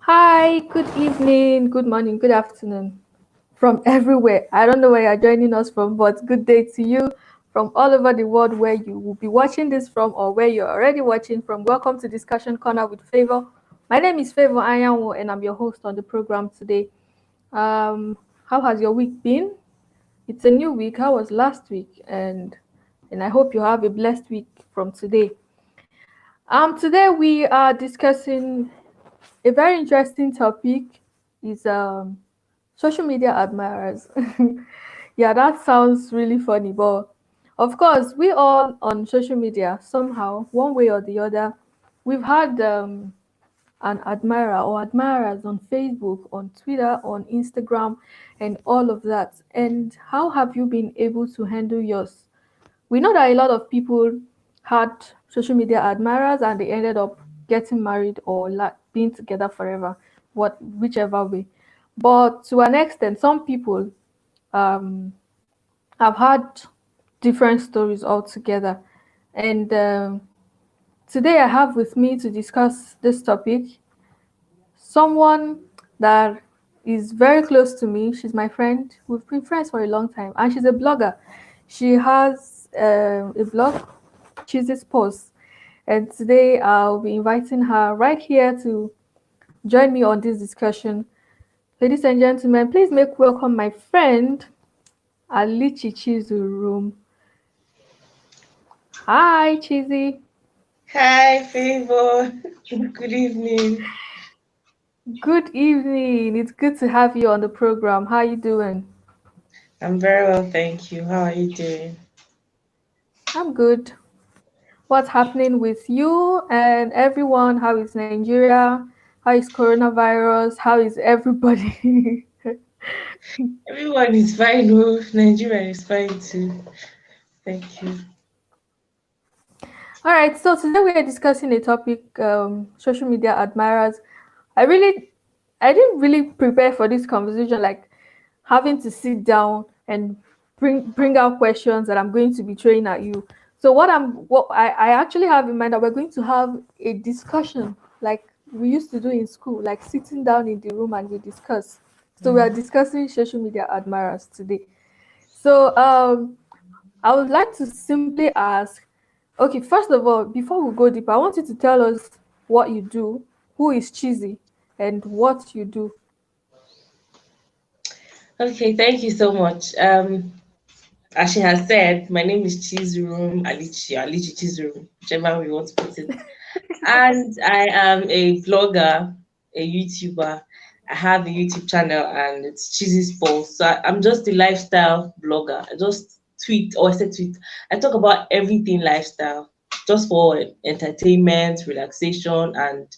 Hi, good evening, good morning, good afternoon from everywhere. I don't know where you're joining us from, but good day to you from all over the world where you will be watching this from or where you're already watching from. Welcome to Discussion Corner with Favor. My name is Favor Ayanwo and I'm your host on the program today. How has your week been? It's a new week. How was last week? And I hope you have a blessed week from today. Today we are discussing a very interesting topic is social media admirers. Yeah, that sounds really funny, but of course, we all on social media somehow, one way or the other, we've had an admirer or admirers on Facebook, on Twitter, on Instagram, and all of that. And how have you been able to handle yours? We know that a lot of people had social media admirers and they ended up getting married or like being together forever, whichever way. But to an extent, some people um, have had different stories altogether. And today I have with me to discuss this topic someone that is very close to me. She's my friend. We've been friends for a long time, and she's a blogger. She has a blog, Cheesy's Post, and today I'll be inviting her right here to join me on this discussion. Ladies and gentlemen, please make welcome my friend Alichi Chizurum. Hi, Cheesy. Hi, Favor. Good evening. Good evening. It's good to have you on the program. How are you doing? I'm very well, thank you. How are you doing? I'm good. What's happening with you and everyone? How is Nigeria? How is coronavirus? How is everybody? Everyone is fine. Oh, Nigeria is fine too. Thank you. All right, so today we are discussing a topic, social media admirers. I didn't really prepare for this conversation, like having to sit down and bring out questions that I'm going to be throwing at you. So what I actually have in mind that we're going to have a discussion like we used to do in school, like sitting down in the room and we discuss. So we are discussing social media admirers today. So I would like to simply ask, okay, first of all, before we go deeper, I want you to tell us what you do, who is Cheesy, and what you do. Okay, thank you so much. As she has said, my name is Chizurum Alichi Chizurum, whichever we want to put it. And I am a blogger, a YouTuber. I have a YouTube channel and it's Cheesy's Pulse. So I'm just a lifestyle blogger. I just tweet, or I say tweet. I talk about everything lifestyle, just for entertainment, relaxation, and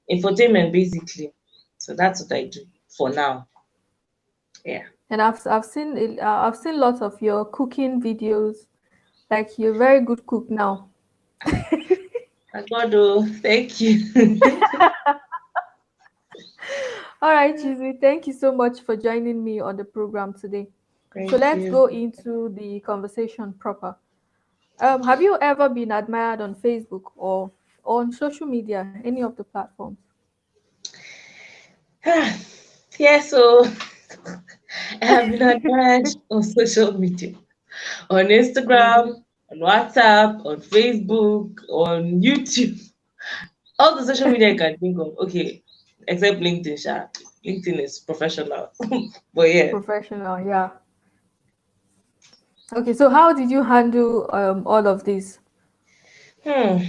infotainment, basically. So that's what I do for now. Yeah. And I've seen lots of your cooking videos. Like you're a very good cook now. My God, oh, thank you. All right, Cheesy, thank you so much for joining me on the program today. So Thank let's you. go into the conversation proper. Have you ever been admired on Facebook or on social media, any of the platforms? Yeah, so I have been admired on social media, on Mm-hmm. Instagram, on WhatsApp, on Facebook, on YouTube, all the social media I can think of. Okay, except LinkedIn. LinkedIn is professional, but yeah. Professional, yeah. Okay, so how did you handle all of this? Hmm.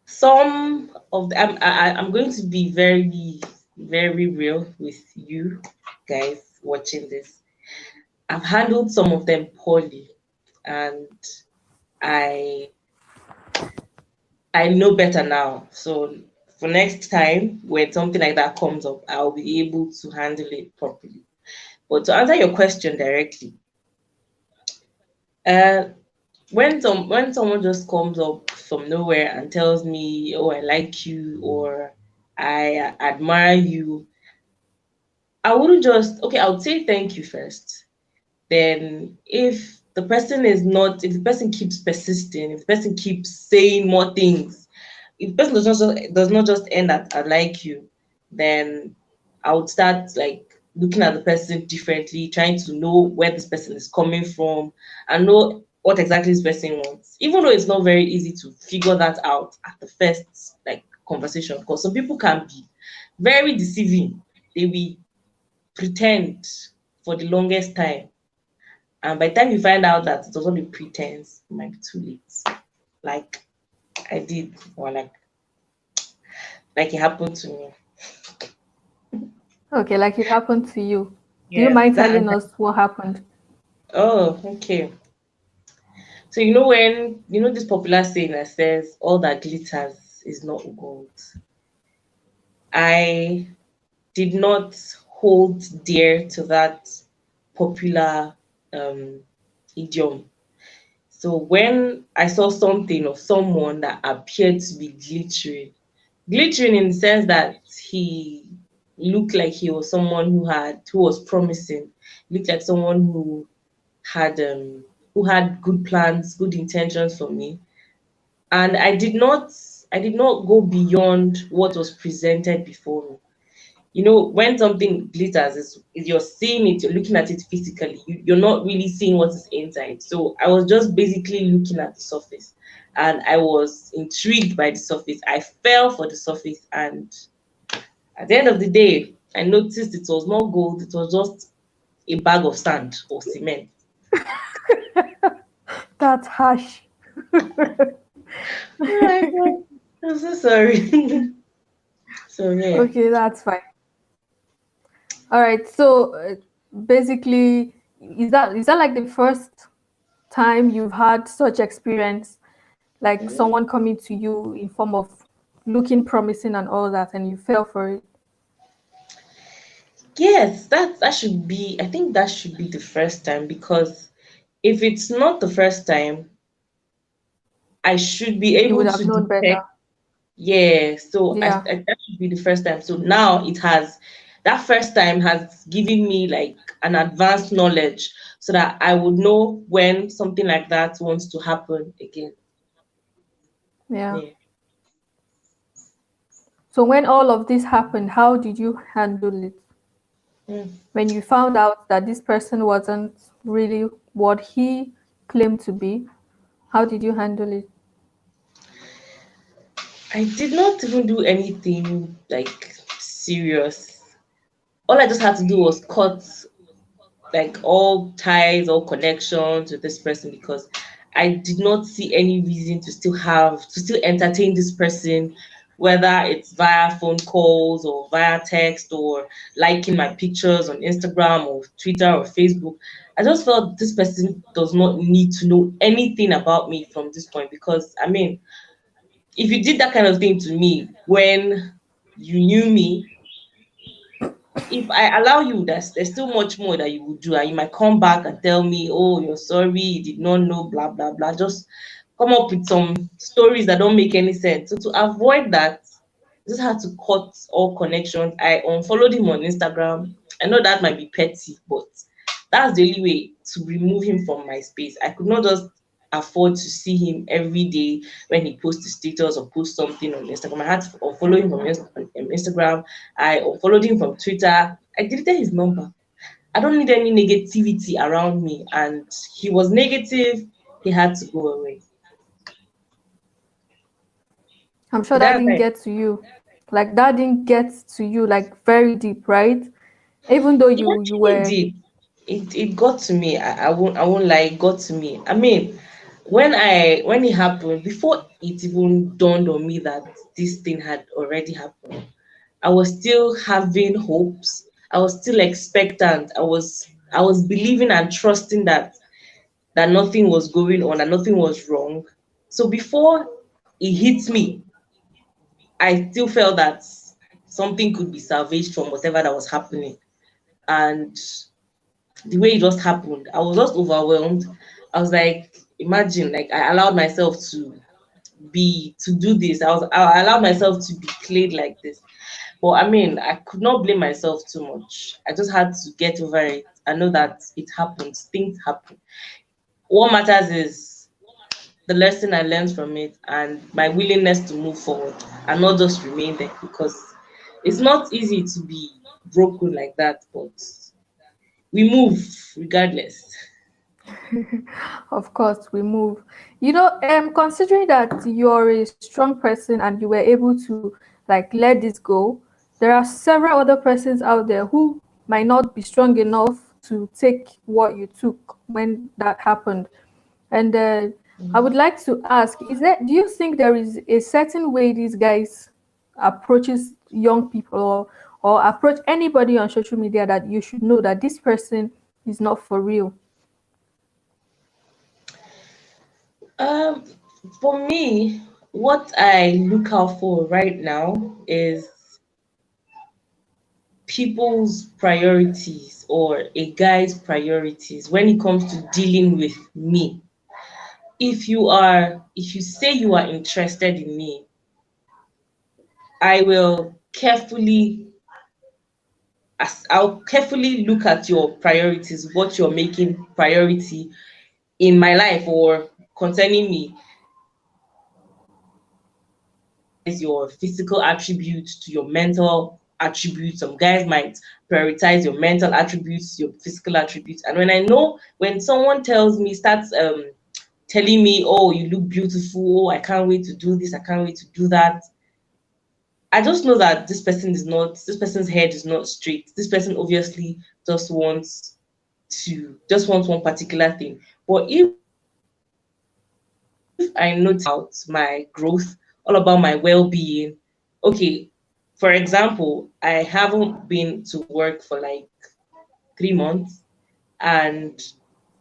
Some of the, I'm going to be very, very real with you guys watching this. I've handled some of them poorly, and I I know better now. So for next time when something like that comes up, I'll be able to handle it properly. But to answer your question directly, uh, when someone just comes up from nowhere and tells me, "Oh, I like you," or "I admire you," I wouldn't just okay. I would say thank you first. Then, if the person keeps persisting, if the person keeps saying more things, if the person does not just end at "I like you," then I would start like looking at the person differently, trying to know where this person is coming from and know what exactly this person wants. Even though it's not very easy to figure that out at the first like conversation, because some people can be very deceiving. They will pretend for the longest time. And by the time you find out that it was only pretense, it might be too late. Like I did, or like it happened to me. Okay, like it happened to you. Do you Yes, mind that. telling us what happened? Oh, okay. So you know when you know this popular saying that says all that glitters is not gold. I did not hold dear to that popular um, idiom. So when I saw something of someone that appeared to be glittering in the sense that he looked like he was someone who was promising, looked like someone who had good plans, good intentions for me. And I did not go beyond what was presented before me. You know, when something glitters, is you're seeing it, you're looking at it physically, you're not really seeing what is inside. So I was just basically looking at the surface, and I was intrigued by the surface. I fell for the surface, and at the end of the day, I noticed it was not gold, it was just a bag of sand or cement. That's harsh. Oh my God, I'm so sorry. So yeah. Okay, that's fine. All right. So basically, is that like the first time you've had such experience, like someone coming to you in form of looking promising and all that, and you fell for it? Yes, that should be. I think that should be the first time, because if it's not the first time, I should be You would able have to known better. detect. Yeah, so Yeah. that should be the first time. So now that first time has given me like an advanced knowledge, so that I would know when something like that wants to happen again. Yeah. Yeah. So when all of this happened, how did you handle it? Mm. When you found out that this person wasn't really what he claimed to be, how did you handle it? I did not even do anything like serious. All I just had to do was cut like all ties, all connections with this person, because I did not see any reason to still entertain this person, whether it's via phone calls or via text or liking my pictures on Instagram or Twitter or Facebook. I just felt this person does not need to know anything about me from this point, because I mean, if you did that kind of thing to me when you knew me, if I allow you, there's still much more that you would do, and you might come back and tell me, "Oh, you're sorry, you did not know, blah blah blah." Just come up with some stories that don't make any sense. So to avoid that, I just had to cut all connections. I unfollowed him on Instagram. I know that might be petty, but that's the only way to remove him from my space. I could not just afford to see him every day when he posts a status or posts something on Instagram. I had to unfollow him from Instagram. I unfollowed him from Twitter. I deleted his number. I don't need any negativity around me. And he was negative. he had to go away. I'm sure that That's didn't it. get to you. Like that didn't get to you like very deep, right? Even though It you actually were did. It got to me. I won't lie, it got to me. I mean, when it happened, before it even dawned on me that this thing had already happened, I was still having hopes. I was still expectant. I was believing and trusting that nothing was going on, and nothing was wrong. So before it hit me, I still felt that something could be salvaged from whatever that was happening. And the way it just happened, I was just overwhelmed. I was like, imagine, like I allowed myself to do this. I allowed myself to be played like this. But I mean, I could not blame myself too much. I just had to get over it. I know that it happens. Things happen. What matters is the lesson I learned from it and my willingness to move forward and not just remain there, because it's not easy to be broken like that, but we move regardless. of course we move. Considering that you're a strong person and you were able to like let this go, there are several other persons out there who might not be strong enough to take what you took when that happened. And I would like to ask, do you think there is a certain way these guys approaches young people, or approach anybody on social media, that you should know that this person is not for real? Um, for me, what I look out for right now is people's priorities or a guy's priorities when it comes to dealing with me. If you say you are interested in me, I will I'll carefully look at your priorities, what you're making priority in my life or concerning me. Is your physical attributes to your mental attributes. Some guys might prioritize your mental attributes, your physical attributes. And when someone tells me, starts telling me, oh, you look beautiful, oh, I can't wait to do this, I can't wait to do that, I just know that this person's head is not straight. This person obviously just wants one particular thing. But if I notice about my growth, all about my well-being, okay, for example, I haven't been to work for like 3 months, and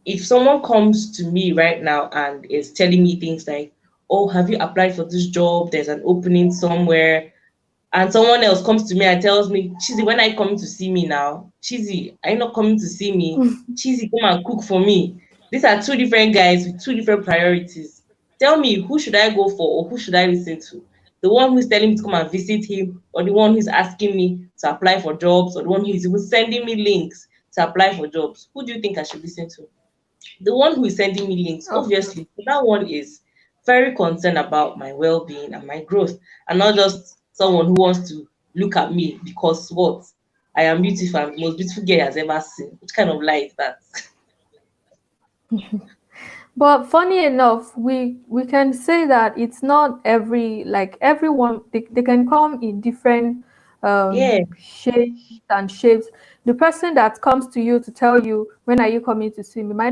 if someone comes to me right now and is telling me things like, oh, have you applied for this job? There's an opening somewhere. And someone else comes to me and tells me, Chizzy, when are you coming to see me now? Chizzy, are you not coming to see me? Chizzy, come and cook for me. These are two different guys with two different priorities. Tell me, who should I go for, or who should I listen to? The one who's telling me to come and visit him, or the one who's asking me to apply for jobs, or the one who's even sending me links to apply for jobs? Who do you think I should listen to? The one who is sending me links, Of obviously, that one is very concerned about my well-being and my growth, and not just someone who wants to look at me because what? I am beautiful and the most beautiful girl he has ever seen. Which kind of lie is that? But funny enough, we can say that it's not everyone, they can come in different Yeah. shades and shapes. The person that comes to you to tell you when are you coming to see me might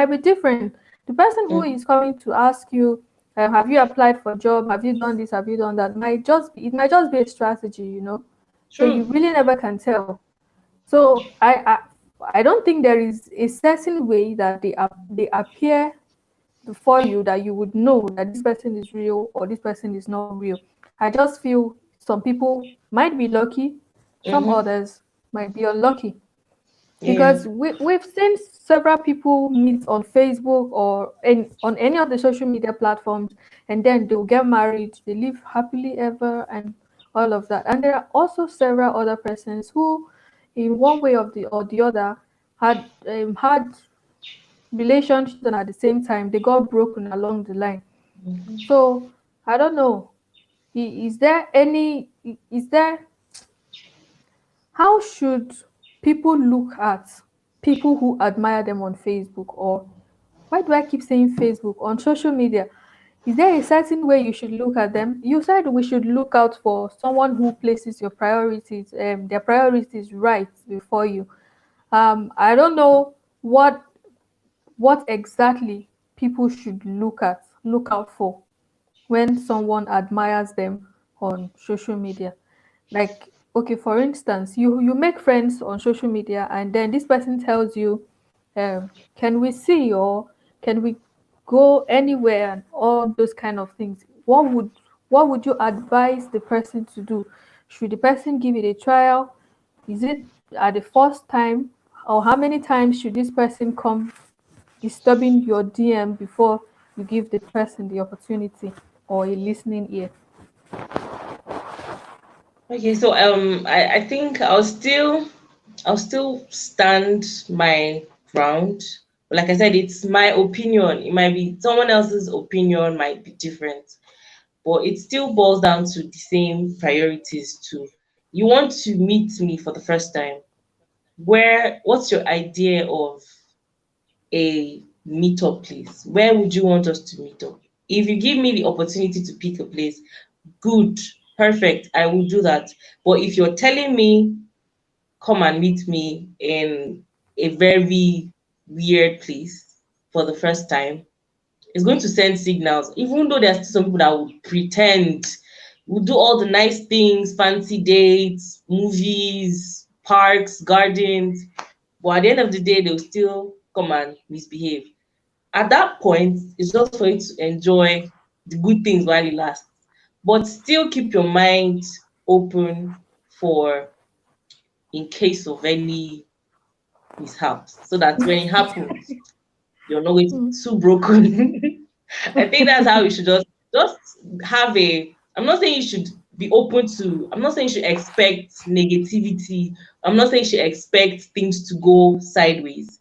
be different. The person who Mm, is coming to ask you, have you applied for a job? Have you done this? Have you done that? It might just be a strategy. So you true. really never can tell. So I don't think there is a certain way that they appear before you that you would know that this person is real or this person is not real. I just feel some people might be lucky, some Mm-hmm. others might be unlucky. Yeah. Because we've seen several people meet on Facebook or on any of the social media platforms, and then they'll get married, they live happily ever, and all of that. And there are also several other persons who, in one way or the other, had relationships, and at the same time they got broken along the line. Mhm. So I don't know. Is there any? Is there? How should people look at people who admire them on Facebook, or Why do I keep saying Facebook? On social media, is there a certain way you should look at them? You said we should look out for someone who places your priorities, their priorities right before you. I don't know what exactly people should look out for when someone admires them on social media. Like, okay, for instance, you make friends on social media, and then this person tells you, can we see, or can we go anywhere, and all those kind of things. What would you advise the person to do? Should the person give it a trial? Is it at the first time, or how many times should this person come disturbing your DM before you give the person the opportunity or a listening ear? Okay, so I think I'll still stand my ground. Like I said, it's my opinion. It might be someone else's opinion, might be different, but it still boils down to the same priorities too. You want to meet me for the first time. What's your idea of a meetup place? Where would you want us to meet up? If you give me the opportunity to pick a place, good, perfect, I will do that. But if you're telling me come and meet me in a very weird place for the first time, it's going to send signals. Even though there's some people that would pretend, would do all the nice things, fancy dates, movies, parks, gardens, but at the end of the day, they'll still come and misbehave. At that point, it's just for you to enjoy the good things while it lasts, but still keep your mind open for in case of any mishaps, so that when it happens, you're not going to be Mm. too broken. I think that's how we should just have a. I'm not saying you should be open to. I'm not saying you should expect negativity. I'm not saying you should expect things to go sideways.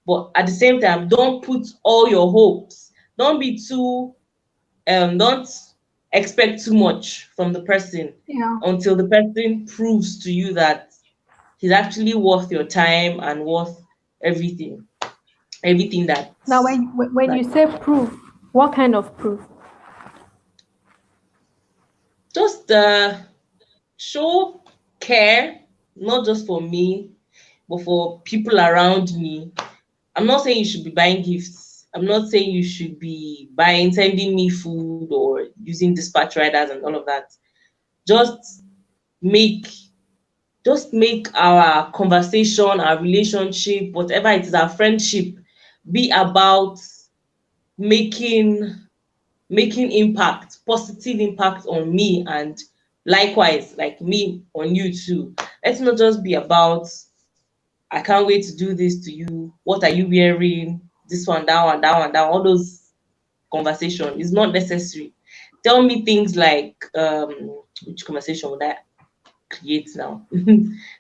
But at the same time, don't put all your hopes. Don't be too. Don't expect too much from the person Yeah. until the person proves to you that he's actually worth your time and worth everything. Everything Now, that's when that you say proof, what kind of proof? just show care, not just for me, but for people around me. I'm not saying you should be buying gifts. I'm not saying you should be buying, sending me food or using dispatch riders and all of that. Just make make our conversation, our relationship, whatever it is, our friendship, be about making impact, positive impact on me, and likewise, like me on you too. Let's not just be about I can't wait to do this to you. What are you wearing? This one, that one, that one, that one. All those conversation is not necessary. Tell me things like which conversation would I create now?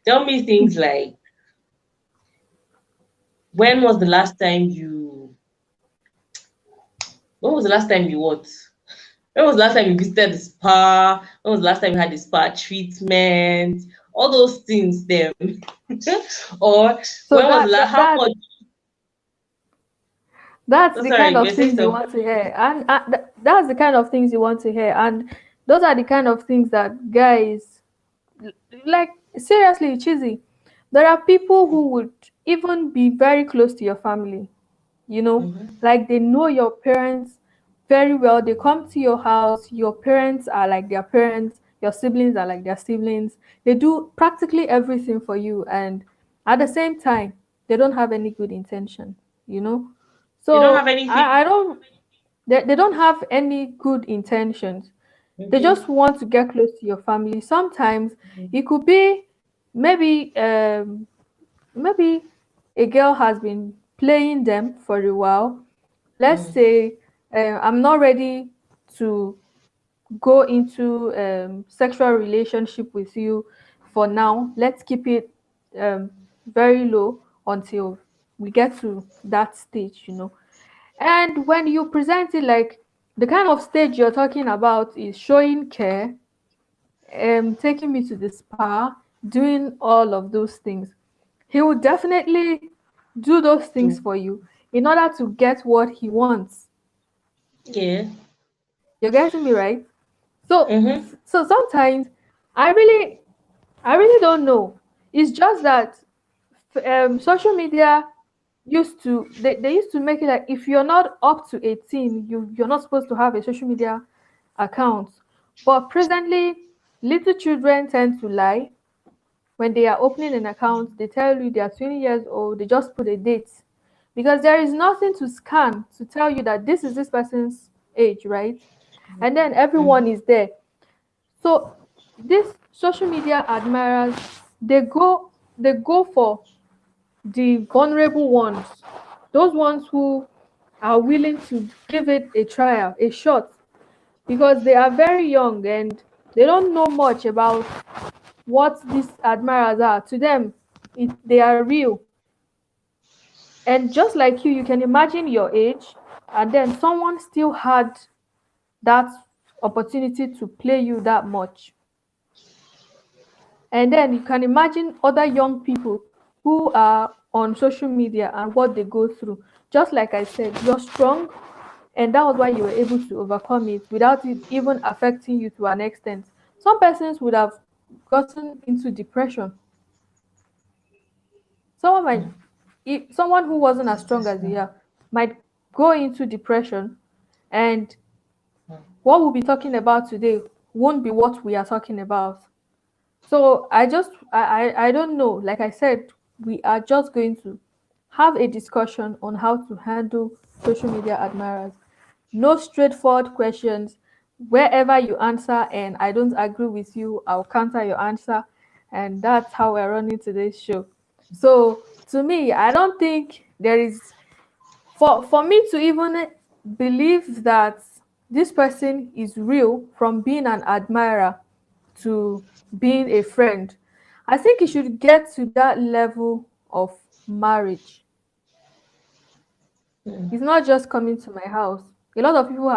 Tell me things like when was the last time you when was the last time you what? When was the last time you visited the spa? When was the last time you had the spa treatment? All those things them. Or So when was the last how that much that's oh, the sorry, kind you of were saying things you something. want to hear, and that's the kind of things you want to hear, and those are the kind of things that guys like. Seriously, cheesy. There are people who would even be very close to your family, Mm-hmm. like they know your parents very well. They come to your house, your parents are like their parents, your siblings are like their siblings. They do practically everything for you, and at the same time they don't have any good intention. You don't have So anything. I don't they don't have any good intentions. They Okay. just want to get close to your family. Sometimes it could be, maybe maybe a girl has been playing them for a while. Let's Mm. say, I'm not ready to go into sexual relationship with you for now. Let's keep it um, very low until we get to that stage. And when you present it, like, the kind of stage you're talking about is showing care, taking me to the spa, doing all of those things. He will definitely do those things Do for you. in order to get what he wants. Yeah. You're getting me right? So Mm-hmm. so sometimes I really I really don't know. It's just that social media used to they used to make it like if you're not up to 18, you're not supposed to have a social media account. But presently, little children tend to lie. When they are opening an account, they tell you they are 20 years old, they just put a date. Because there is nothing to scan to tell you that this is this person's age, right? And then everyone Mm-hmm. is there. So these social media admirers, they go for the vulnerable ones, those ones who are willing to give it a trial, a shot, because they are very young and they don't know much about what these admirers are. To them, they are real. And just like you can imagine your age, and then someone still had that opportunity to play you that much. And then you can imagine other young people who are on social media and what they go through. Just like I said, you're strong, and that was why you were able to overcome it without it even affecting you to an extent. Some persons would have gotten into depression. Someone might, someone who wasn't as strong as you are, might go into depression, and what we'll be talking about today won't be what we are talking about. So I don't know. Like I said, we are just going to have a discussion on how to handle social media admirers. No straightforward questions. Wherever you answer and I don't agree with you, I'll counter your answer. And that's how we're running today's show. So to me, I don't think there is, for me to even believe that this person is real from being an admirer to being a friend. I think it should get to that level of marriage. It's not just coming to my house. A lot of people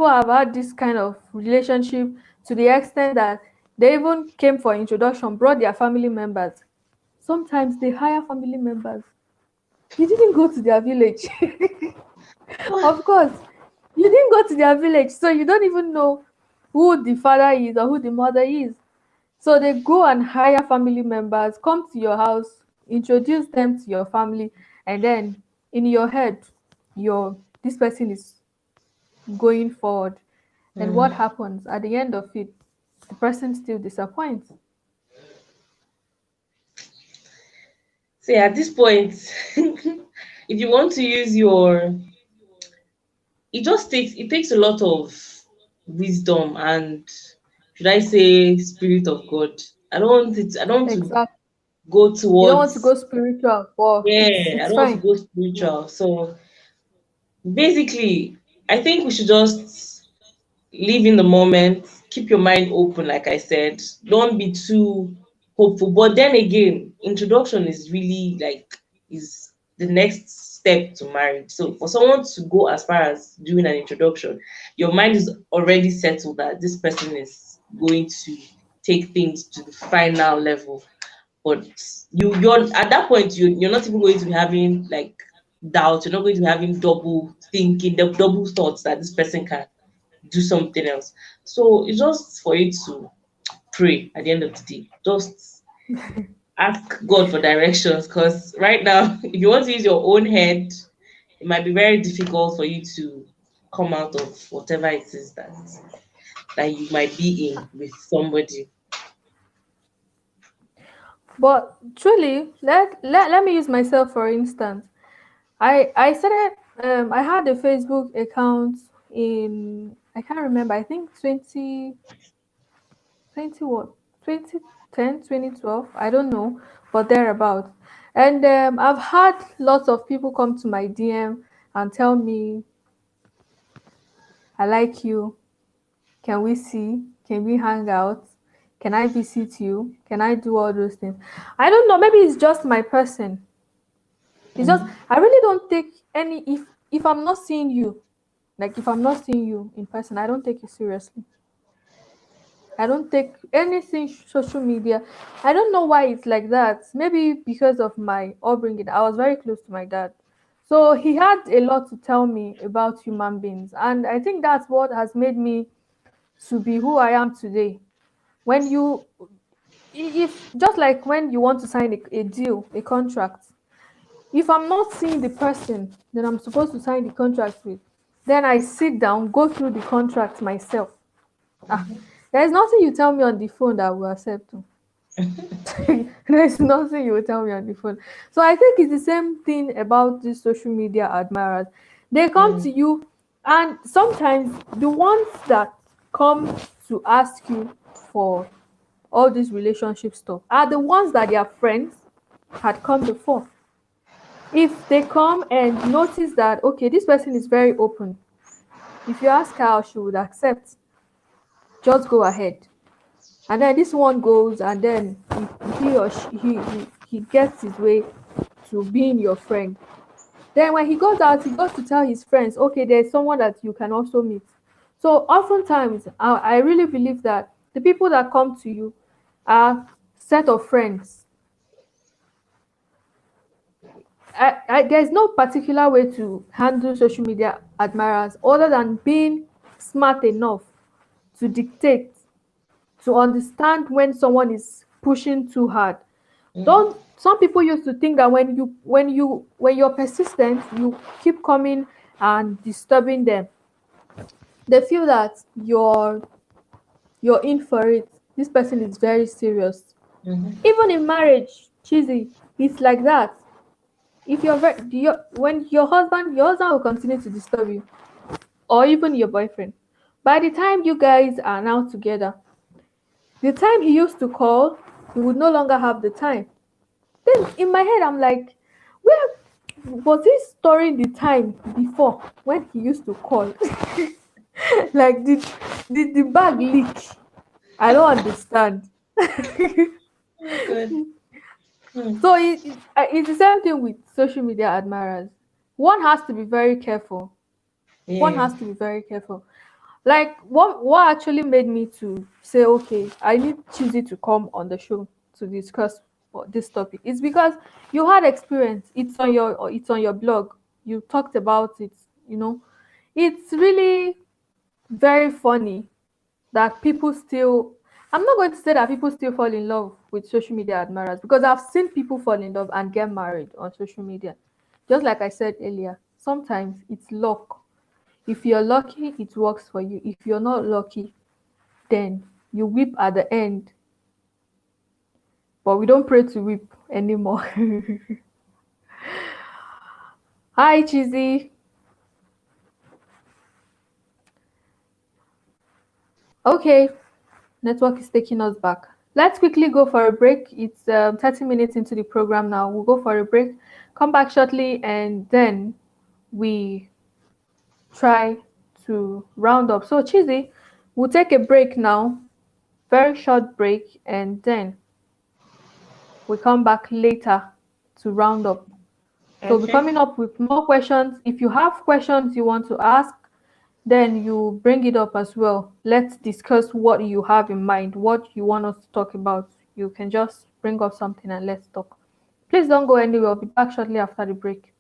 have had this kind of relationship to the extent that they even came for introduction, brought their family members. Sometimes they hire family members. You didn't go to their village. Of course, you didn't go to their village, so you don't even know who the father is or who the mother is. So they go and hire family members, come to your house, introduce them to your family, and then in your head, your this person is going forward. And what Mm. happens at the end of it? The person still disappoints. So yeah, at this point, if you want to use your, it takes a lot of wisdom and, should I say, spirit of God. I don't want to Exactly. go You don't want to towards, go spiritual, but it's yeah, I it's don't want to fine. go spiritual. So basically, I think we should just live in the moment, keep your mind open, like I said. Don't be too hopeful. But then again, introduction is really like, is the next step to marriage. So for someone to go as far as doing an introduction, your mind is already settled that this person is going to take things to the final level. But you're at that point, you're not even going to be having like doubt. You're not going to be having double thinking, the double thoughts that this person can do something else. So it's just for you to pray at the end of the day. Just ask God for directions, because right now, if you want to use your own head, it might be very difficult for you to come out of whatever it is that you might be in with somebody. But truly, let me use myself for instance. I started I had a Facebook account in, I can't remember, I think 20 what, 2010, 2012, I don't know, but thereabout. And I've had lots of people come to my DM and tell me, I like you, can we see, can we hang out, can I visit you, can I do all those things. I don't know, maybe it's just my person. It's just Mhm. I really don't take any, if I'm not seeing you, like if I'm not seeing you in person, I don't take it seriously. I don't take anything social media. I don't know why it's like that. Maybe because of my upbringing. I was very close to my dad. So he had a lot to tell me about human beings, and I think that's what has made me to be who I am today. When you, if just like when you want to sign a deal, a contract, if I'm not seeing the person that I'm supposed to sign the contract with, then I sit down, go through the contract myself. Ah, Mhm. there's nothing you tell me on the phone that will accept. There's nothing you will tell me on the phone. So I think it's the same thing about these social media admirers. They come Mm, to you, and sometimes the ones that come to ask you for all this relationship stuff are the ones that their friends had come before. If they come and notice that, okay, this person is very open, if you ask her, she would accept, just go ahead. And then this one goes, and then he or she, he gets his way to being your friend. Then when he goes out, he goes to tell his friends, okay, there's someone that you can also meet. So oftentimes, I really believe that the people that come to you are set of friends. There's no particular way to handle social media admirers other than being smart enough to dictate, to understand when someone is pushing too hard. mhm. Don't Some people used to think that when you're persistent, you keep coming and disturbing them. They feel that you're in for it. This person is very serious. Mhm. Even in marriage, cheesy, it's like that. If you're very when your husband will continue to disturb you, or even your boyfriend. By the time you guys are now together, the time he used to call, he would no longer have the time. Then in my head, I'm like, where was he storing the time before when he used to call? Like, did the bag leak? I don't understand. Oh, good. Mm. So it's the same thing with social media admirers. One has to be very careful. One Yeah. has to be very careful. Like what actually made me to say, okay, I need Chizzy to come on the show to discuss this topic is because you had experience. It's on your blog. You talked about it. You know, it's really very funny that people still. I'm not going to say that people still fall in love with social media admirers because I've seen people fall in love and get married on social media. Just like I said earlier, sometimes it's luck. If you're lucky, it works for you. If you're not lucky, then you weep at the end. But we don't pray to weep anymore. Hi, Chizzy. Okay, network is taking us back. Let's quickly go for a break. It's 30 minutes into the program now. We'll go for a break, come back shortly, and then we try to round up. So, Chizzy, we'll take a break now, very short break, and then we come back later to round up. So we'll be Okay. coming up with more questions. If you have questions you want to ask, then you bring it up as well. Let's discuss what you have in mind, what you want us to talk about. You can just bring up something and let's talk. Please don't go anywhere. I'll be back shortly after the break.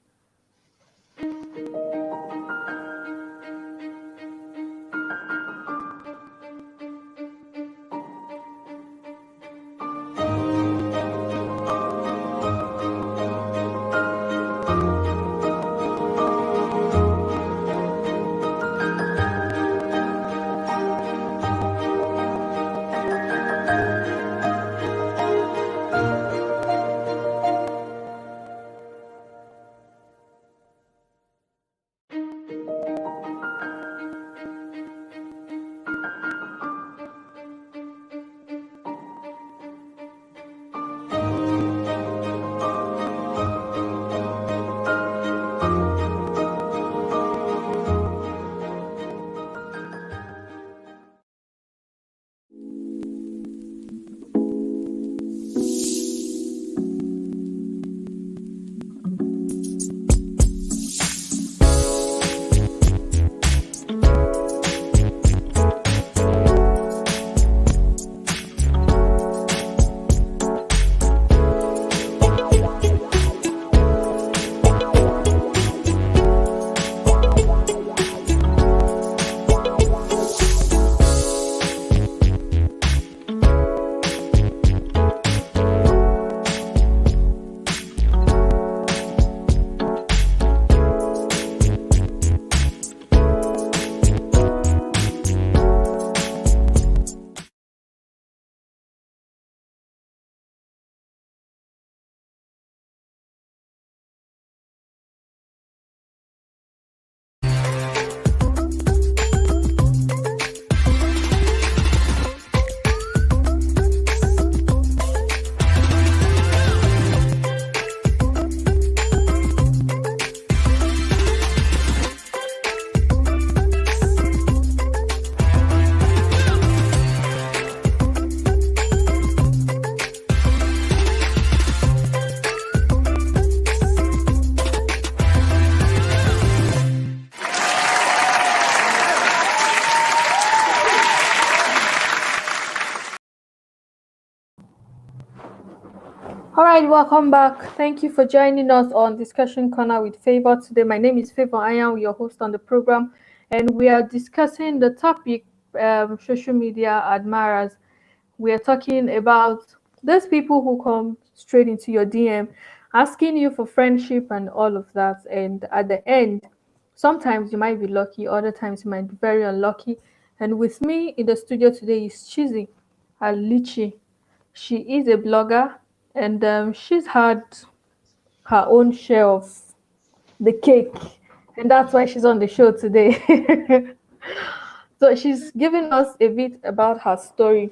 All right, welcome back. Thank you for joining us on Discussion Corner with Favor today. My name is Favor. I am your host on the program, and we are discussing the topic social media admirers. We are talking about those people who come straight into your DM, asking you for friendship and all of that. And at the end, sometimes you might be lucky, other times you might be very unlucky. And with me in the studio today is Chizzy Alichi. She is a blogger, and she's had her own share of the cake, and that's why she's on the show today. So she's giving us a bit about her story.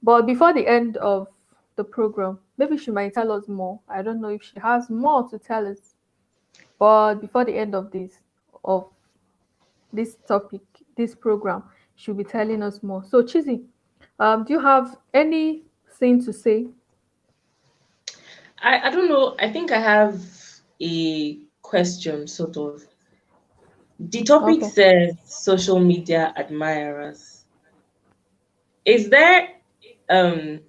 But before the end of the program, maybe she might tell us more. I don't know if she has more to tell us. But before the end of this topic, this program, she'll be telling us more. So Chizzy, do you have anything to say? I don't know. I think I have a question, sort of. The topic Okay. says social media admirers. Is there um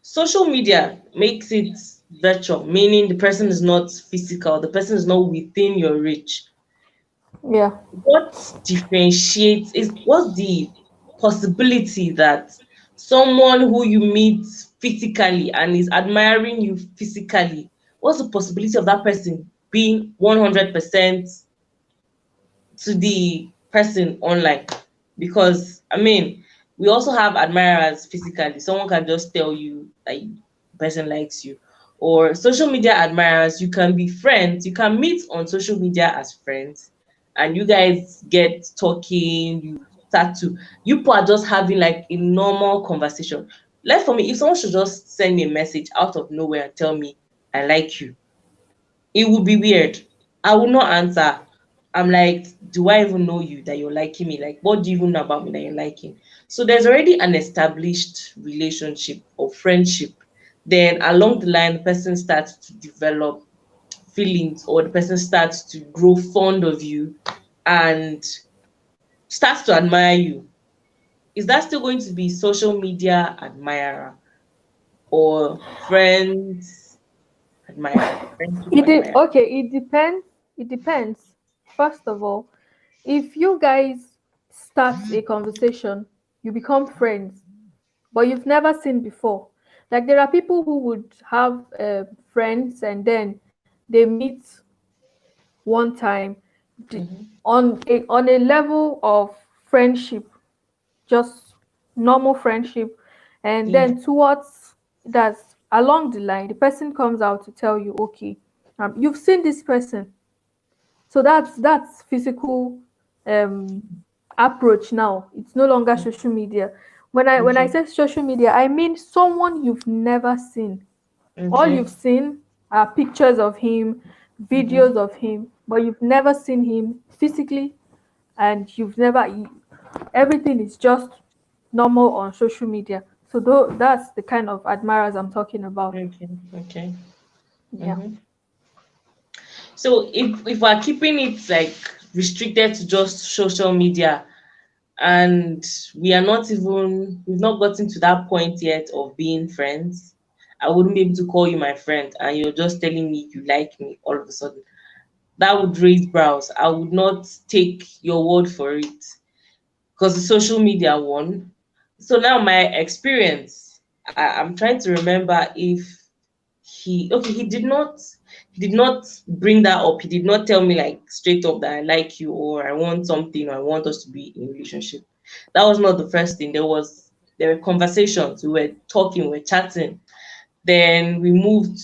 social media makes it virtual, meaning the person is not physical, the person is not within your reach. Yeah. What differentiates is what's the possibility that someone who you meet physically and is admiring you physically, what's the possibility of that person being 100% to the person online? Because I mean, we also have admirers physically. Someone can just tell you that the person likes you. Or social media admirers, you can be friends, you can meet on social media as friends, and you guys get talking, you start to, you people are just having like a normal conversation. Like for me, if someone should just send me a message out of nowhere and tell me I like you, it would be weird. I would not answer. I'm like, do I even know you that you're liking me? Like, what do you even know about me that you're liking? So there's already an established relationship or friendship. Then along the line, the person starts to develop feelings, or the person starts to grow fond of you and starts to admire you. Is that still going to be social media admirer or friends admirer? Friendship admirer. Okay, it depends. It depends. First of all, if you guys start a conversation, you become friends, but you've never seen before. Like there are people who would have friends and then they meet one time d- Mhm. on a level of friendship, just normal friendship, and Yeah. then towards that along the line, the person comes out to tell you, okay, you've seen this person. So that's physical um approach now. It's no longer social media. When I Okay. say social media, I mean someone you've never seen. All Okay. you've seen are pictures of him, Mhm. videos of him, but you've never seen him physically, and everything is just normal on social media. So that's the kind of admirers I'm talking about. Okay. Okay. Yeah. Mhm. So if we're keeping it like restricted to just social media, and we've not gotten to that point yet of being friends, I wouldn't be able to call you my friend and you're just telling me you like me all of a sudden. That would raise brows. I would not take your word for it because the social media one. So now my experience, I'm trying to remember if he did not bring that up. He did not tell me like straight up that I like you or I want something or I want us to be in a relationship. That was not the first thing. There were conversations, we were talking, we were chatting. Then we moved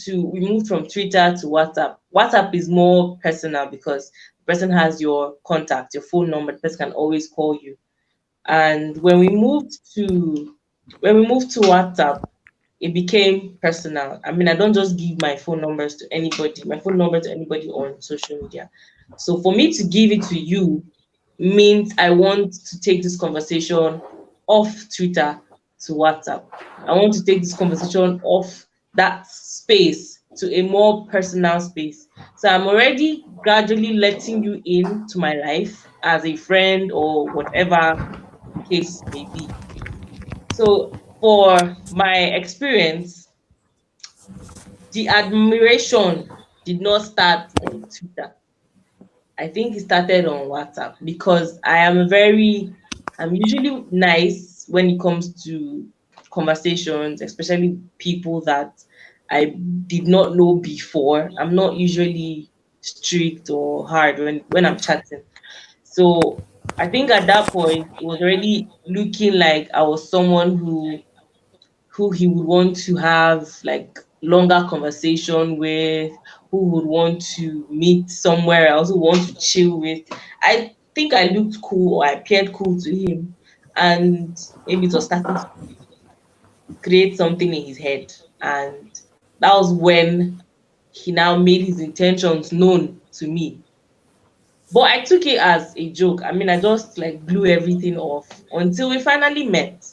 from Twitter to WhatsApp. WhatsApp is more personal because the person has your contact, your phone number, the person can always call you. And when we moved to WhatsApp, it became personal. I mean, I don't just give my phone number to anybody on social media. So for me to give it to you means I want to take this conversation off Twitter to WhatsApp. I want to take this conversation off that space to a more personal space. So I'm already gradually letting you into my life as a friend or whatever the case may be. So for my experience, the admiration did not start on Twitter. I think it started on WhatsApp because I'm usually nice when it comes to conversations, especially people that I did not know before. I'm not usually strict or hard when I'm chatting. So I think at that point it was already looking like I was someone who he would want to have like longer conversation with, who would want to meet somewhere else, who want to chill with. I think I looked cool or I appeared cool to him, and maybe it was starting to create something in his head. And that was when he now made his intentions known to me. But I took it as a joke. I mean, I just like blew everything off until we finally met.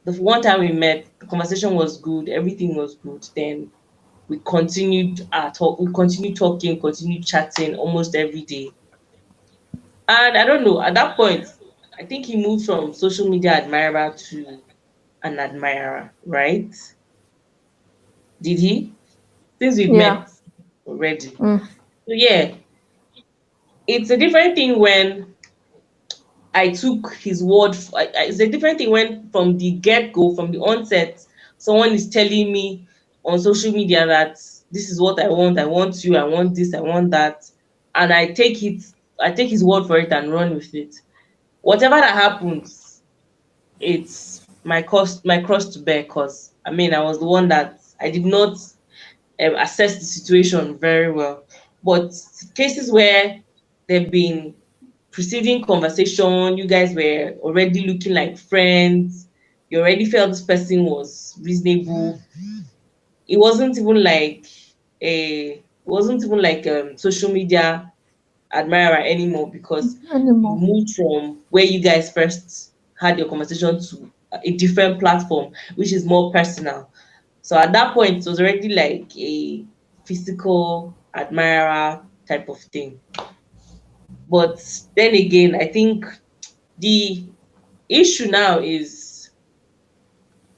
The one time we met, the conversation was good, everything was good. Then we continued our talk, we continued talking, continued chatting almost every day. And I don't know, at that point, I think he moved from social media admirer to an admirer, right? Did he? Since we've Yeah. met already. Mm. So yeah, it's a different thing when I took his word. It's a different thing when, from the get go, from the onset, someone is telling me on social media that this is what I want. I want you. I want this. I want that, and I take it. I take his word for it and run with it. Whatever that happens, it's my cross to bear. Cause I mean, I was the one that I did not assess the situation very well. But cases where there've been preceding conversation, you guys were already looking like friends, you already felt this person was reasonable. It wasn't even like social media admirer anymore, because you Anymore. moved from where you guys first had your conversation to a different platform, which is more personal. So at that point, it was already like a physical admirer type of thing. But then again, I think the issue now is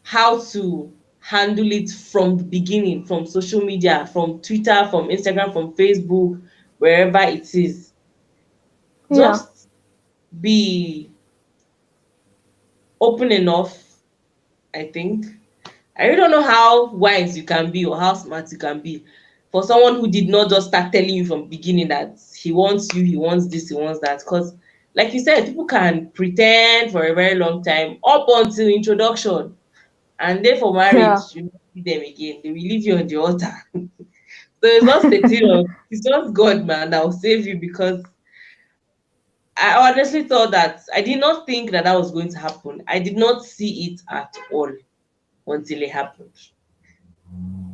how to handle it from the beginning, from social media, from Twitter, from Instagram, from Facebook, wherever it is. Yeah. Just be open enough, I think. I really don't know how wise you can be or how smart you can be for someone who did not just start telling you from the beginning that he wants you, he wants this, he wants that. Because, like you said, people can pretend for a very long time up until introduction, and then for Yeah. marriage, you don't see them again. They will leave you on the altar. So it's not a thing of, it's just God, man, that will save you. Because I honestly thought that, I did not think that that was going to happen. I did not see it at all until it happened.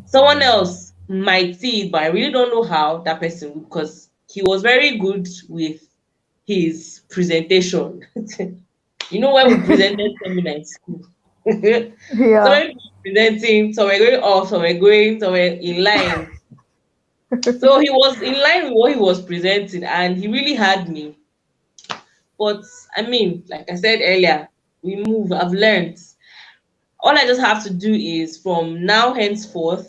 Someone else might see it, but I really don't know how that person would, because he was very good with his presentation. You know, when we presented seminar in school. So Yeah. when we were presenting, so we're going off, so we're going, so we're in line. So he was in line with what he was presenting, and he really had me. But I mean, like I said earlier, we move. I've learned. All I just have to do is, from now henceforth,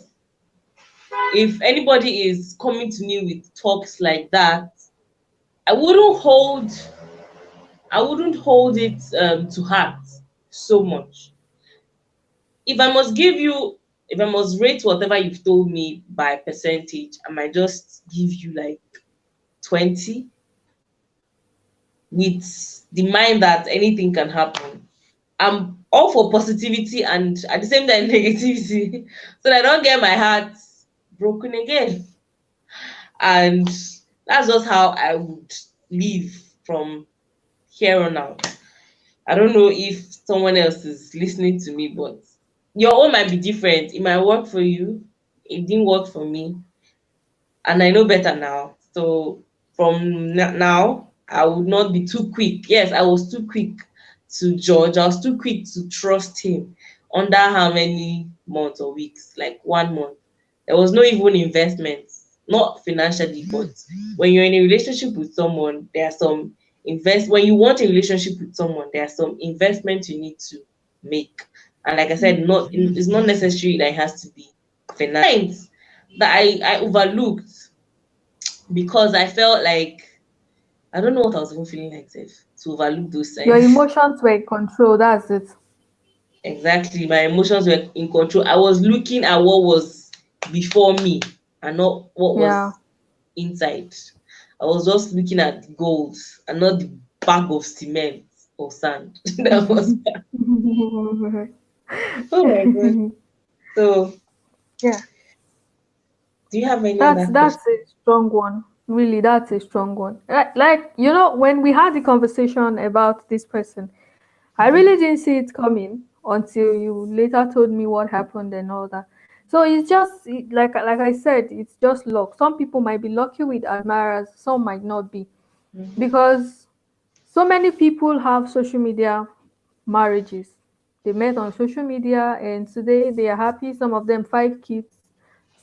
if anybody is coming to me with talks like that, I wouldn't hold I wouldn't hold it to heart so much. If I must give you, if I must rate whatever you've told me by percentage, I might just give you like 20, with the mind that anything can happen. I'm all for positivity and at the same time negativity, so that I don't get my heart broken again. And that's just how I would live from here on out. I don't know if someone else is listening to me, but your own might be different. It might work for you. It didn't work for me, and I know better now. So from now, I would not be too quick. Yes, I was too quick to judge. I was too quick to trust him. Under how many months or weeks? Like 1 month. There was no even investment, not financially, but when you're in a relationship with someone, there are some invest. When you want a relationship with someone, there are some investments you need to make. And like I said, not it's not necessary that it has to be finance. that I overlooked because I felt like I don't know what I was even feeling like to overlook those Your signs. emotions were in control. That's it. Exactly. My emotions were in control. I was looking at what was before me and not what Yeah. was inside. I was just looking at the gold and not the bag of cement or sand. That was oh my god. So Yeah. do you have any That's other question? that's a strong one. Really, that's a strong one. Like when we had the conversation about this person, I really didn't see it coming until you later told me what happened and all that. So it's just like I said, it's just luck. Some people might be lucky with admirers, some might not be, Mhm. because so many people have social media marriages. They met on social media and today they are happy. Some of them 5 kids,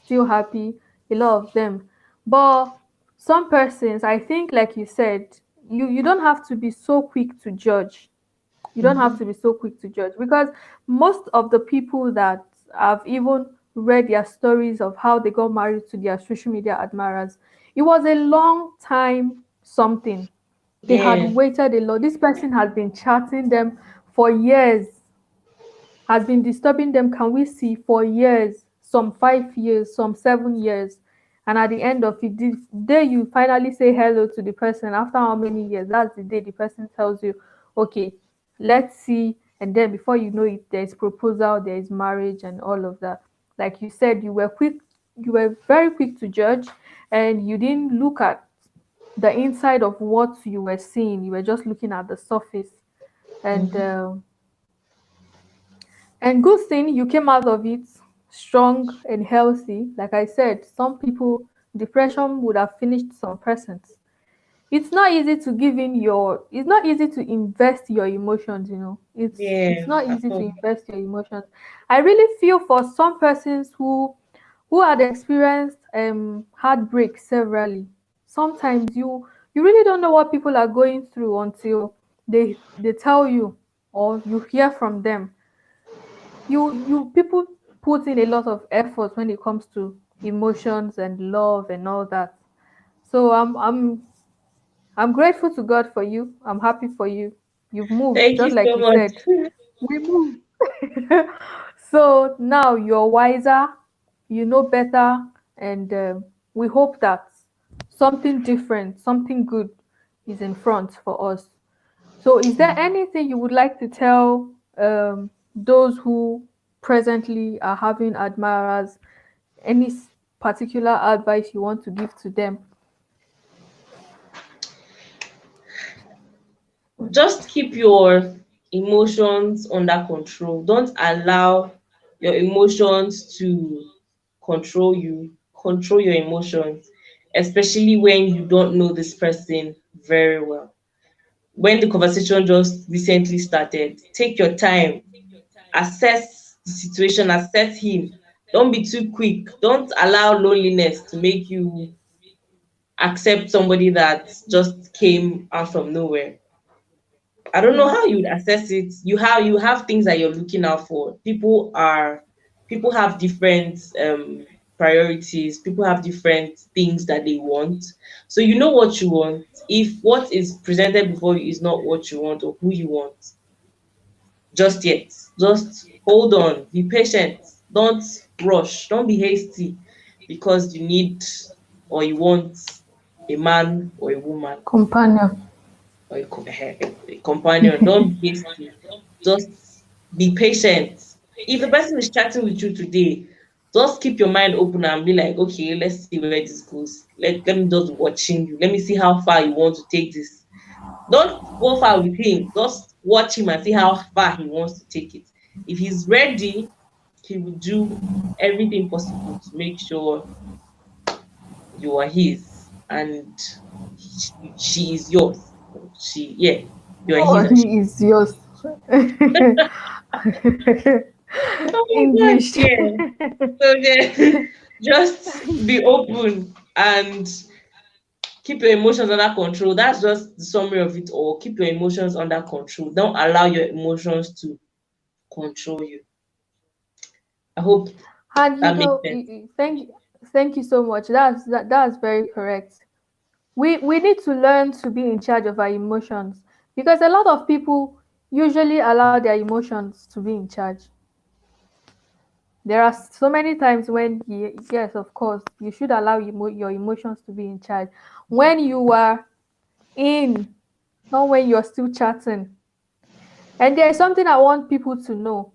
still happy, a lot of them. But some persons, I think, like you said, you don't have to be so quick to judge. You don't have Mhm. to be so quick to judge, because most of the people that have even read their stories of how they got married to their social media admirers, it was a long time something. They had Yeah. waited a lot. This person has been chatting them for years, has been disturbing them, can we see, for years, some 5 years, some 7 years. And at the end of it, the day you finally say hello to the person after how many years, that's the day the person tells you, okay, let's see. And then before you know it, there's proposal, there's marriage, and all of that. Like you said, you were very quick to judge, and you didn't look at the inside of what you were seeing. You were just looking at the surface. And Mhm. good thing you came out of it strong and healthy. Like I said, some people, depression would have finished some persons. It's not easy to invest your emotions, it's Yeah. not At easy to all. invest your emotions. I really feel for some persons who had experienced heartbreak severally. Sometimes you really don't know what people are going through until they tell you or you hear from them. You people put in a lot of effort when it comes to emotions and love and all that. So I'm grateful to God for you. I'm happy for you. You've moved, Thank you just like so you much. said. We moved. So now you're wiser, you know better, and we hope that something different, something good is in front for us. So, is there anything you would like to tell those who presently are having admirers? Any particular advice you want to give to them? Just keep your emotions under control. Don't allow your emotions to control you. Control your emotions, especially when you don't know this person very well. When the conversation just recently started, take your time, assess the situation, assess him. Don't be too quick. Don't allow loneliness to make you accept somebody that just came out from nowhere. I don't know Yeah. how you would assess it. You have things that you're looking out for. People have different priorities. People have different things that they want. So you know what you want. If what is presented before you is not what you want or who you want, just yet, just hold on. Be patient. Don't rush. Don't be hasty because you need or you want a man or a woman Companion. or a companion. Don't be hasty. Just be patient. If the person is chatting with you today, just keep your mind open and be like, okay, let's see where this goes. Let me just watching you. Let me see how far you want to take this. Don't go far with him. Just watch him and see how far he wants to take it. If he's ready, he will do everything possible to make sure you are his and she is yours. Yeah, you are his Oh, and she. he is yours. Oh my god, English. yeah. So yeah, just be open and keep your emotions under control. That's just the summary of it all. Keep your emotions under control. Don't allow your emotions to control you. I hope And that makes sense. thank you. Thank you so much. That's very correct. We need to learn to be in charge of our emotions, because a lot of people usually allow their emotions to be in charge. There are so many times when, yes, of course, you should allow your emotions to be in charge when you are in, not when you're still chatting. And there is something I want people to know.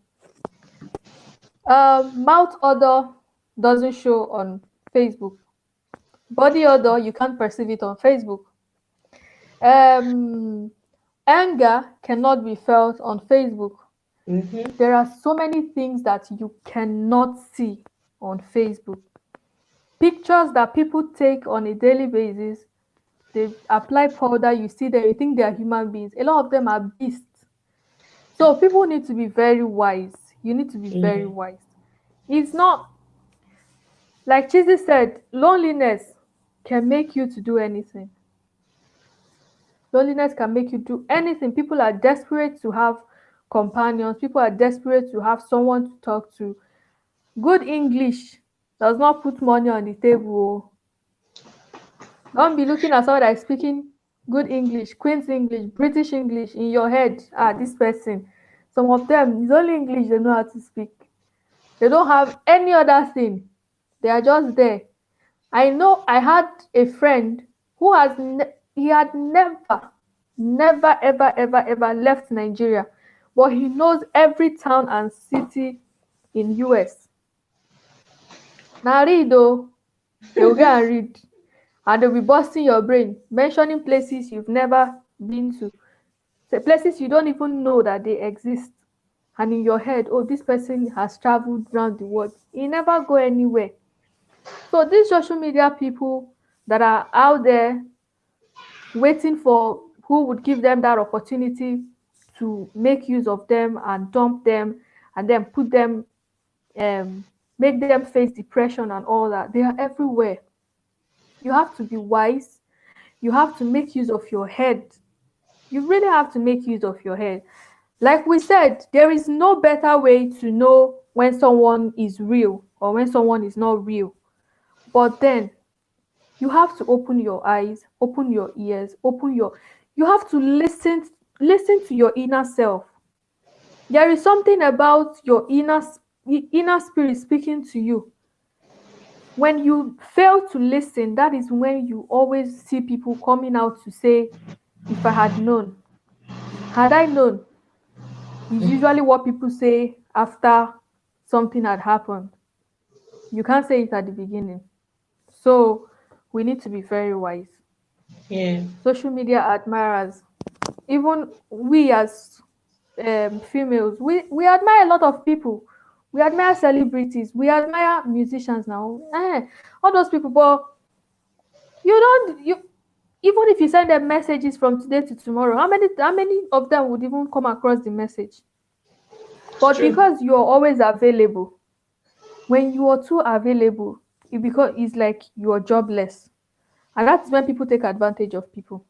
Mouth odor doesn't show on Facebook. Body odor, you can't perceive it on Facebook. Um, Anger cannot be felt on Facebook. Mm-hmm. There are so many things that you cannot see on Facebook. Pictures that people take on a daily basis, they apply powder, you see them, you think they are human beings. A lot of them are beasts. So people need to be very wise. You need to be very Mm-hmm. wise. It's not like Chizzy said, loneliness can make you to do anything. Loneliness can make you do anything. People are desperate to have companions. People are desperate to have someone to talk to. Good English does not put money on the table. Don't be looking at someone that is speaking good English, Queen's English, British English in your head. Ah, this person. Some of them, it's only English they know how to speak. They don't have any other thing. They are just there. I know I had a friend who he had never, ever left Nigeria, but he knows every town and city in US. Now read though, they will go and read, and they'll be busting your brain, mentioning places you've never been to, say places you don't even know that they exist, and in your head, oh, this person has traveled around the world. He never go anywhere. So these social media people that are out there waiting for who would give them that opportunity to make use of them and dump them and then put them, um, make them face depression and all that. They are everywhere. You have to be wise. You have to make use of your head. You really have to make use of your head. Like we said, there is no better way to know when someone is real or when someone is not real. But then you have to open your eyes, open your ears, you have to listen to your inner self. There is something about your inner spirit speaking to you. When you fail to listen, that is when you always see people coming out to say, if I had known, had I known, is usually what people say after something had happened. You can't say it at the beginning. So we need to be very wise. Yeah. Social media admirers, even we as females, we admire a lot of people. We admire celebrities, we admire musicians now, all those people. But you don't, you, even if you send them messages from today to tomorrow, how many of them would even come across the message? It's But true. because you're always available, when you are too available, it's like you're jobless, and that's when people take advantage of people.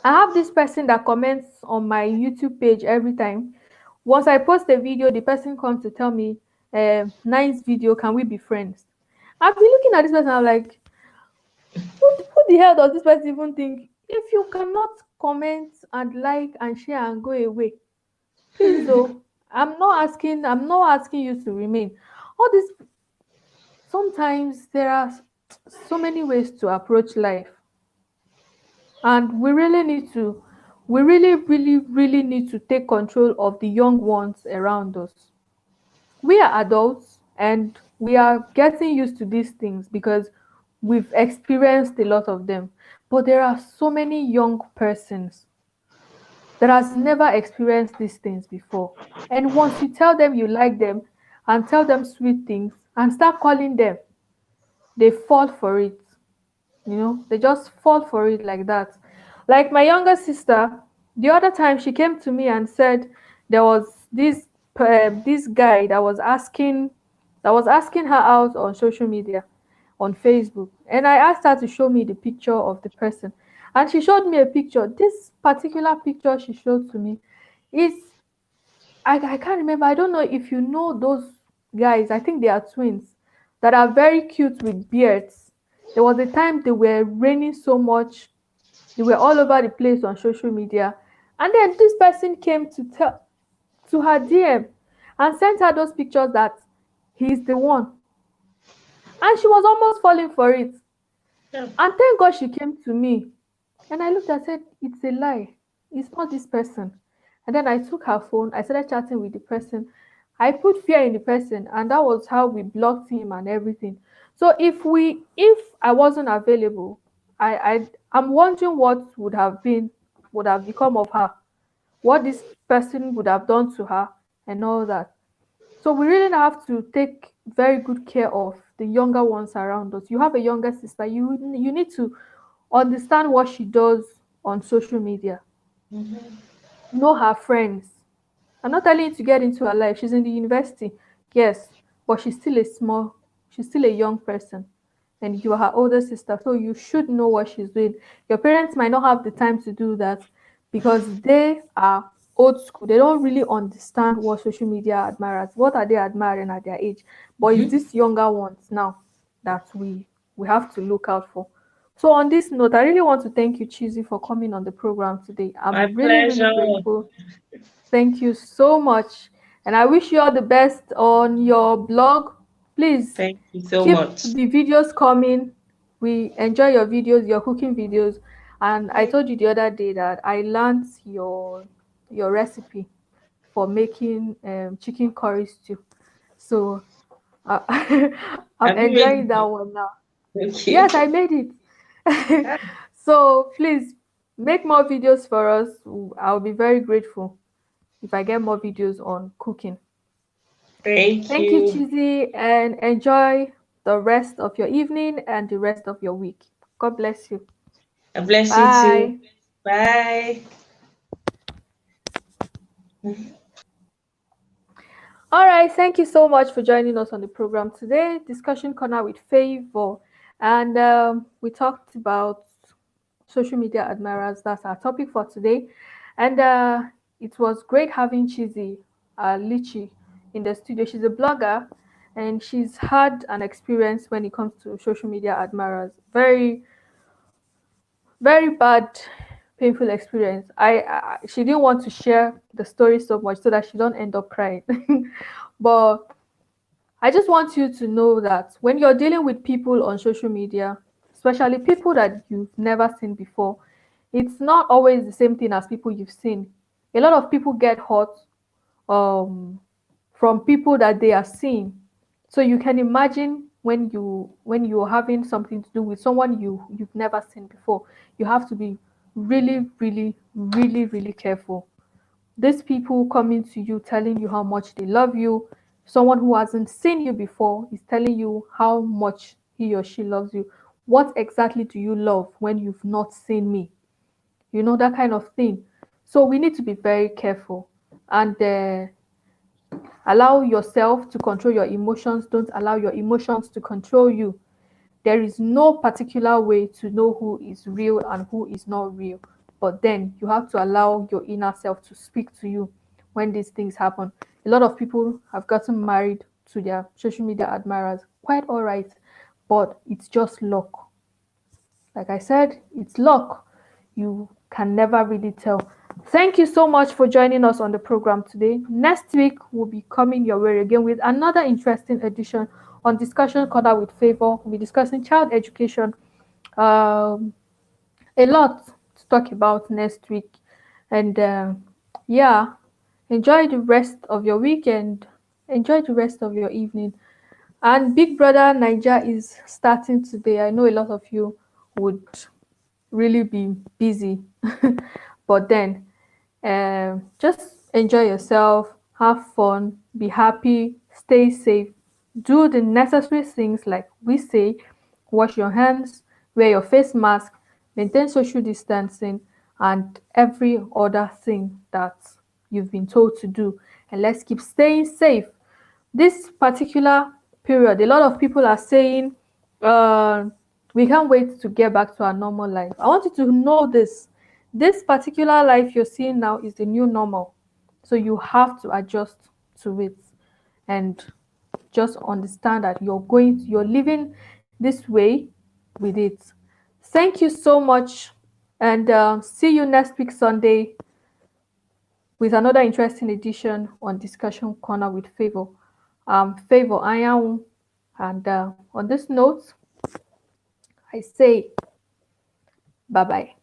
I have this person that comments on my YouTube page every time. Once I post a video, the person comes to tell me, nice video, can we be friends? I've been looking at this person, I'm like, who the hell does this person even think? If you cannot comment and like and share and go away, please though, I'm not asking you to remain. All this, sometimes there are so many ways to approach life, and we really need to take control of the young ones around us. We are adults and we are getting used to these things because we've experienced a lot of them, but there are so many young persons that has never experienced these things before, and once you tell them you like them and tell them sweet things and start calling them, they fall for it. They just fall for it like that. Like my younger sister, the other time she came to me and said there was this guy that was asking her out on social media, on Facebook, and I asked her to show me the picture of the person, and she showed me a picture. This particular picture she showed to me is, I can't remember. I don't know if you know those guys. I think they are twins. that are very cute with beards. There was a time they were raining so much, they were all over the place on social media. And then this person came to her DM and sent her those pictures that he's the one. And she was almost falling for it. Yeah. And thank God she came to me. And I looked and said, it's a lie. It's not this person. And then I took her phone. I started chatting with the person. I put fear in the person, and that was how we blocked him and everything. So if I wasn't available, I'm wondering what would have become of her, what this person would have done to her, and all that. So we really have to take very good care of the younger ones around us. You have a younger sister, you need to understand what she does on social media. Mhm. Know her friends. I'm not telling you to get into her life. She's in the university, yes, but she's still a young person. And you are her older sister, so you should know what she's doing. Your parents might not have the time to do that because they are old school. They don't really understand what social media admirers, what are they admiring at their age. But it's these younger ones now that we have to look out for. So on this note, I really want to thank you, Chizzy, for coming on the program today. My I'm really, really pleasure. grateful. Thank you so much. And I wish you all the best on your blog. Please Thank you so keep much. the videos coming. We enjoy your videos, your cooking videos. And I told you the other day that I learned your recipe for making chicken curry stew. So uh, I'm Have you made enjoying that it? one now. Yes, Okay. I made it. So please make more videos for us. I'll be very grateful if I get more videos on cooking. Thank Thank you, you. Chizzy, and enjoy the rest of your evening and the rest of your week. God bless you. God bless you too. Bye. Bye. All right, thank you so much for joining us on the program today. Discussion Corner with Favor. And we talked about social media admirers. That's our topic for today. And it was great having Chizzy Lichi in the studio. She's a blogger and she's had an experience when it comes to social media admirers. Very, very bad, painful experience. She didn't want to share the story so much so that she don't end up crying. But I just want you to know that when you're dealing with people on social media, especially people that you've never seen before, it's not always the same thing as people you've seen. A lot of people get hurt um, from people that they are seeing. So you can imagine when you're having something to do with someone you've never seen before, you have to be really, really, really, really careful. These people coming to you telling you how much they love you, someone who hasn't seen you before is telling you how much he or she loves you. What exactly do you love when you've not seen me? You know, that kind of thing. So we need to be very careful and allow yourself to control your emotions. Don't allow your emotions to control you. There is no particular way to know who is real and who is not real. But then you have to allow your inner self to speak to you when these things happen. A lot of people have gotten married to their social media admirers. Quite all right, but it's just luck. Like I said, it's luck. You can never really tell. Thank you so much for joining us on the program today. Next week, we'll be coming your way again with another interesting edition on Discussion Corner with Favor. We'll be discussing child education. Um, a lot to talk about next week. And yeah, enjoy the rest of your weekend. Enjoy the rest of your evening. And Big Brother Niger is starting today. I know a lot of you would really be busy. But then just enjoy yourself, have fun, be happy, stay safe, do the necessary things like we say: wash your hands, wear your face mask, maintain social distancing, and every other thing that you've been told to do. And let's keep staying safe. This particular period, a lot of people are saying, uh, we can't wait to get back to our normal life. I want you to know this. This particular life you're seeing now is the new normal. So you have to adjust to it and just understand that you're living this way with it. Thank you so much, and see you next week Sunday with another interesting edition on Discussion Corner with Favor. Favor Ayaun, and on this note, I say bye bye.